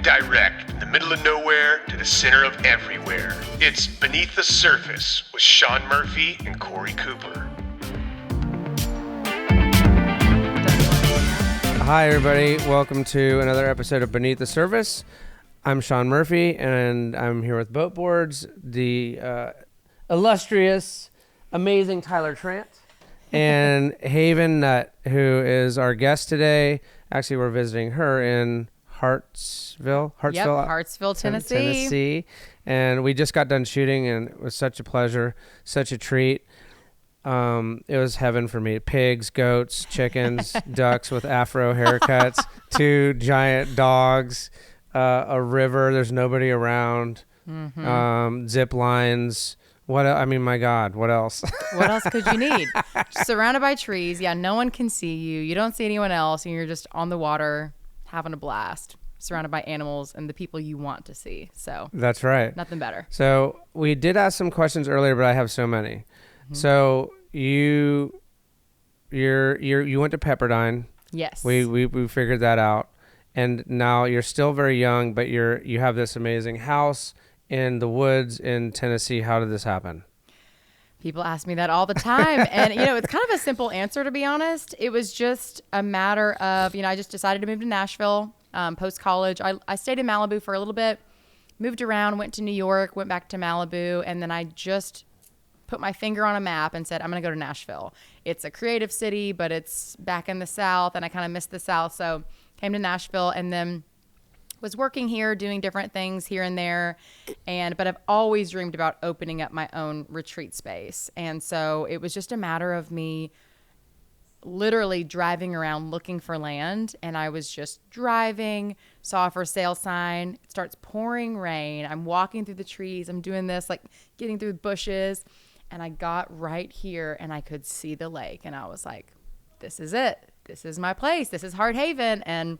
direct from the middle of nowhere to the center of everywhere. It's Beneath the Surface with Sean Murphy and Corey Cooper. Hi, everybody. Welcome to another episode of Beneath the Surface. I'm Sean Murphy, and I'm here with Boat Boards, the illustrious, amazing Tyler Trant, and Haven Nutt, who is our guest today. Actually, we're visiting her in Hartsville, Tennessee. And we just got done shooting, and it was such a pleasure, such a treat. It was heaven for me. Pigs, goats, chickens, ducks with afro haircuts, 2 giant dogs, a river. There's nobody around. Zip lines. My God, what else? What else could you need? Surrounded by trees. Yeah, no one can see you. You don't see anyone else, and you're just on the water having a blast, surrounded by animals and the people you want to see. So that's right. Nothing better. So we did ask some questions earlier, but I have so many. So you went to Pepperdine. Yes. We figured that out. And now you're still very young, but you have this amazing house in the woods in Tennessee. How did this happen? People ask me that all the time. And, it's kind of a simple answer, to be honest. It was just a matter of, I just decided to move to Nashville post-college. I stayed in Malibu for a little bit, moved around, went to New York, went back to Malibu, and then I just put my finger on a map and said, I'm going to go to Nashville. It's a creative city, but it's back in the South, and I kind of missed the South. So came to Nashville and then was working here, doing different things here and there. But I've always dreamed about opening up my own retreat space. And so it was just a matter of me literally driving around looking for land. And I was just driving, saw a for sale sign. It starts pouring rain. I'm walking through the trees. I'm doing this, like getting through the bushes. And I got right here and I could see the lake. And I was like, this is it. This is my place. This is Hart Haven. And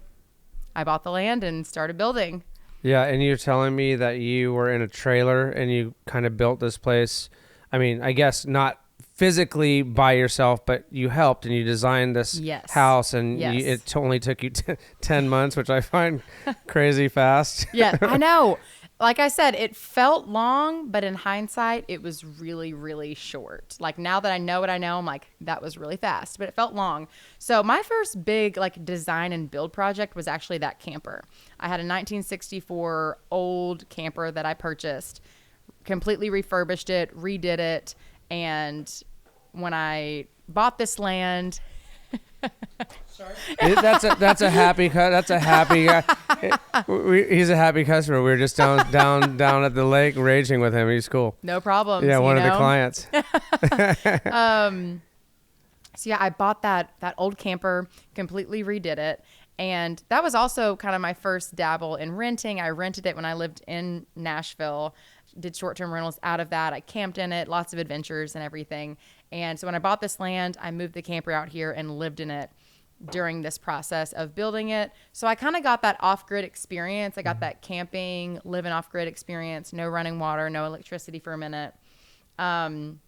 I bought the land and started building. Yeah, and you're telling me that you were in a trailer and you kind of built this place. I mean, I guess not physically by yourself, but you helped and you designed this house, and it only took you 10 months, which I find crazy fast. Yeah, I know. Like I said, it felt long, but in hindsight, it was really, really short. Like now that I know what I know, I'm like, that was really fast, but it felt long. So my first big design and build project was actually that camper. I had a 1964 old camper that I purchased, completely refurbished it, redid it. And when I bought this land... Sorry. That's a happy That's a happy guy. He's a happy customer. We were just down at the lake raging with him. He's cool. No problem. Yeah, one of the clients. So yeah, I bought that old camper, completely redid it. And that was also kind of my first dabble in renting. I rented it when I lived in Nashville, did short-term rentals out of that. I camped in it, lots of adventures and everything. And so when I bought this land, I moved the camper out here and lived in it during this process of building it. So I kind of got that off-grid experience. I got that camping, living off-grid experience, no running water, no electricity for a minute, and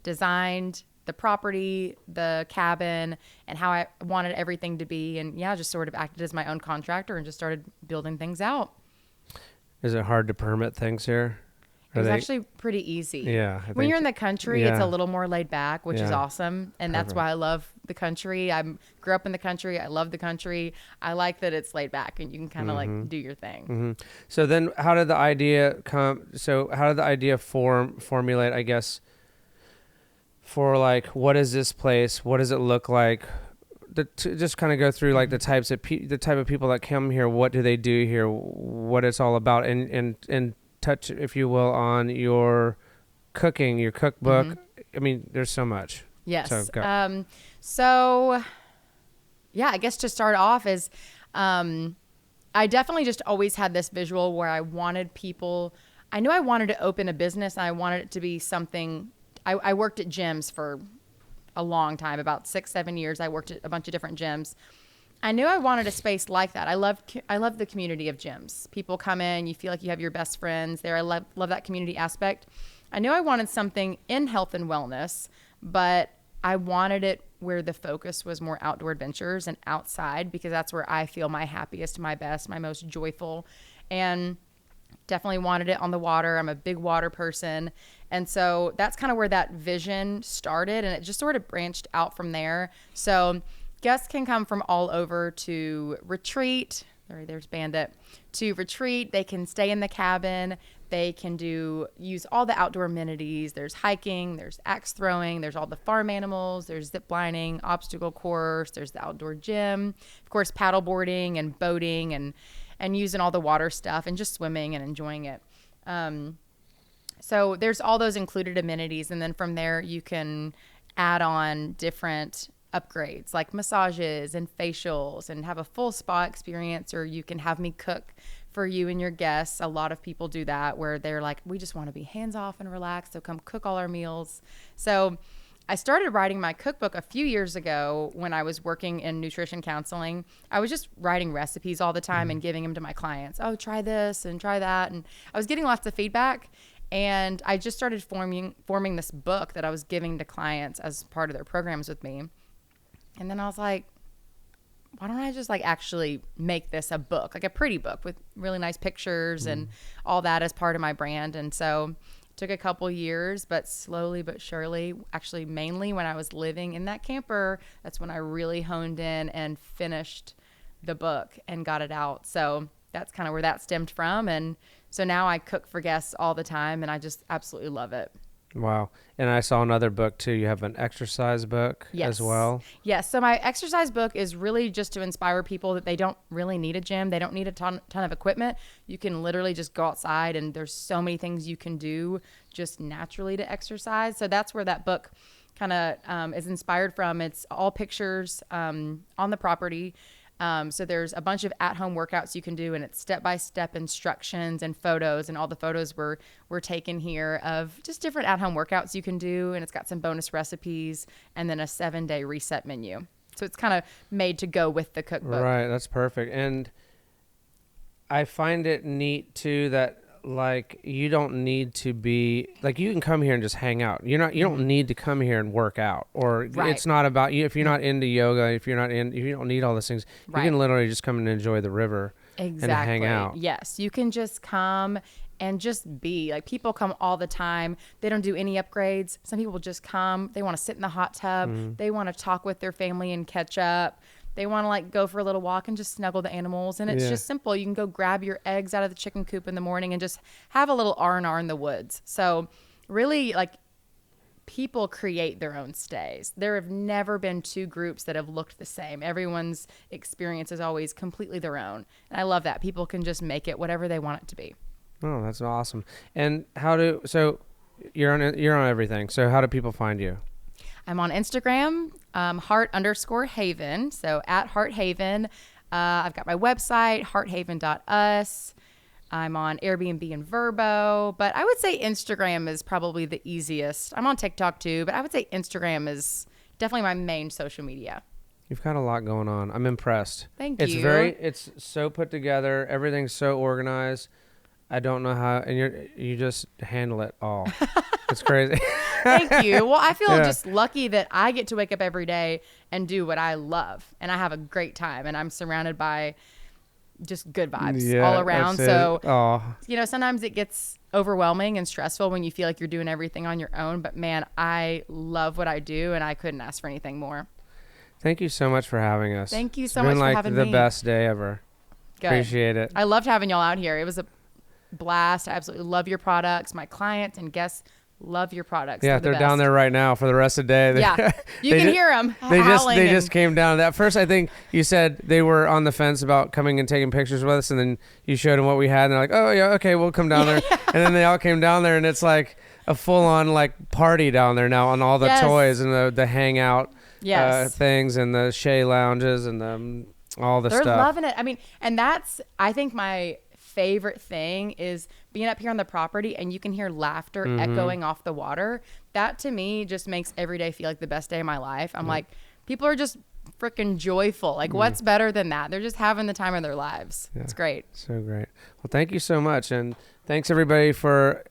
designed the property, the cabin, and how I wanted everything to be. And yeah, just sort of acted as my own contractor and just started building things out. Is it hard to permit things here? It's actually pretty easy. Yeah. When you're in the country, it's a little more laid back, which is awesome. And that's why I love the country. I grew up in the country. I love the country. I like that it's laid back and you can kind of do your thing. Mm-hmm. So then how did the idea come? So how did the idea formulate, I guess, for what is this place? What does it look like? To just kind of go through the type of people that come here. What do they do here? What it's all about, and touch, if you will, on your cooking, your cookbook. I mean, there's so much. Yes. So yeah, I guess to start off is, I definitely just always had this visual where I wanted people. I knew I wanted to open a business, and I wanted it to be something. I worked at gyms for a long time, about 6-7 years. I worked at a bunch of different gyms. I knew I wanted a space like that. I love the community of gyms. People come in, you feel like you have your best friends there. I love that community aspect. I knew I wanted something in health and wellness, but I wanted it where the focus was more outdoor adventures and outside, because that's where I feel my happiest, my best, my most joyful. And definitely wanted it on the water. I'm a big water person. And so that's kind of where that vision started, and it just sort of branched out from there. So guests can come from all over to retreat. There's Bandit. To retreat, they can stay in the cabin. They can use all the outdoor amenities. There's hiking, there's axe throwing, there's all the farm animals, there's zip lining, obstacle course, there's the outdoor gym, of course, paddle boarding and boating and using all the water stuff and just swimming and enjoying it. So there's all those included amenities. And then from there, you can add on different upgrades like massages and facials and have a full spa experience, or you can have me cook for you and your guests. A lot of people do that where they're like, we just want to be hands off and relaxed, so come cook all our meals. So I started writing my cookbook a few years ago when I was working in nutrition counseling. I was just writing recipes all the time and giving them to my clients. Oh, try this and try that. And I was getting lots of feedback. And I just started forming this book that I was giving to clients as part of their programs with me. And then I was like, why don't I just like actually make this a book, like a pretty book with really nice pictures and all that as part of my brand. And so it took a couple years, but slowly but surely, actually mainly when I was living in that camper, that's when I really honed in and finished the book and got it out. So that's kind of where that stemmed from. And so now I cook for guests all the time, and I just absolutely love it. Wow. And I saw another book too. You have an exercise book as well. Yes. So my exercise book is really just to inspire people that they don't really need a gym. They don't need a ton of equipment. You can literally just go outside, and there's so many things you can do just naturally to exercise. So that's where that book kind of is inspired from. It's all pictures on the property. So there's a bunch of at-home workouts you can do, and it's step-by-step instructions and photos, and all the photos were taken here of just different at-home workouts you can do, and it's got some bonus recipes and then a 7-day reset menu. So it's kind of made to go with the cookbook. Right, that's perfect. And I find it neat too that like you don't need to be like, you can come here and just hang out. You don't need to come here and work out, or it's not about you. If you're not into yoga, if you don't need all those things, you can literally just come and enjoy the river and hang out. Yes, you can just come and just be. Like, people come all the time. They don't do any upgrades. Some people just come. They want to sit in the hot tub. They want to talk with their family and catch up. They want to like go for a little walk and just snuggle the animals. And it's just simple. You can go grab your eggs out of the chicken coop in the morning and just have a little R&R in the woods. So really, like, people create their own stays. There have never been two groups that have looked the same. Everyone's experience is always completely their own. And I love that. People can just make it whatever they want it to be. Oh, that's awesome. And so you're on everything. So how do people find you? I'm on Instagram, Hart_Haven. So at Hart Haven. I've got my website, hearthaven.us. I'm on Airbnb and Vrbo, but I would say Instagram is probably the easiest. I'm on TikTok too, but I would say Instagram is definitely my main social media. You've got a lot going on. I'm impressed. Thank you. It's so put together. Everything's so organized. I don't know how, and you just handle it all. It's crazy. Thank you. Well, I feel just lucky that I get to wake up every day and do what I love, and I have a great time, and I'm surrounded by just good vibes all around. So, sometimes it gets overwhelming and stressful when you feel like you're doing everything on your own, but man, I love what I do, and I couldn't ask for anything more. Thank you so much for having us. Thank you so much for having me. It's been like the best day ever. Good. Appreciate it. I loved having y'all out here. It was a blast. I absolutely love your products. My clients and guests love your products. Yeah, they're down there right now for the rest of the day. Yeah, you can hear them They just came down. At first, I think you said they were on the fence about coming and taking pictures with us, and then you showed them what we had, and they're like, "Oh yeah, okay, we'll come down there." And then they all came down there, and it's like a full-on like party down there now on all the toys and the hangout things and the Shea lounges and all the stuff. They're loving it. I mean, and I think my favorite thing is being up here on the property and you can hear laughter echoing off the water. That to me just makes every day feel like the best day of my life. I'm like, people are just freaking joyful. Like, what's better than that? They're just having the time of their lives. It's great. So great. Well, thank you so much. And thanks everybody for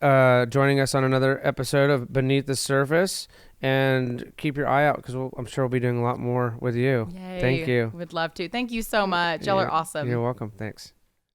joining us on another episode of Beneath the Surface. and keep your eye out because I'm sure we'll be doing a lot more with you. Yay. Thank you. Would love to. Thank you so much. Y'all are awesome. You're welcome. Thanks.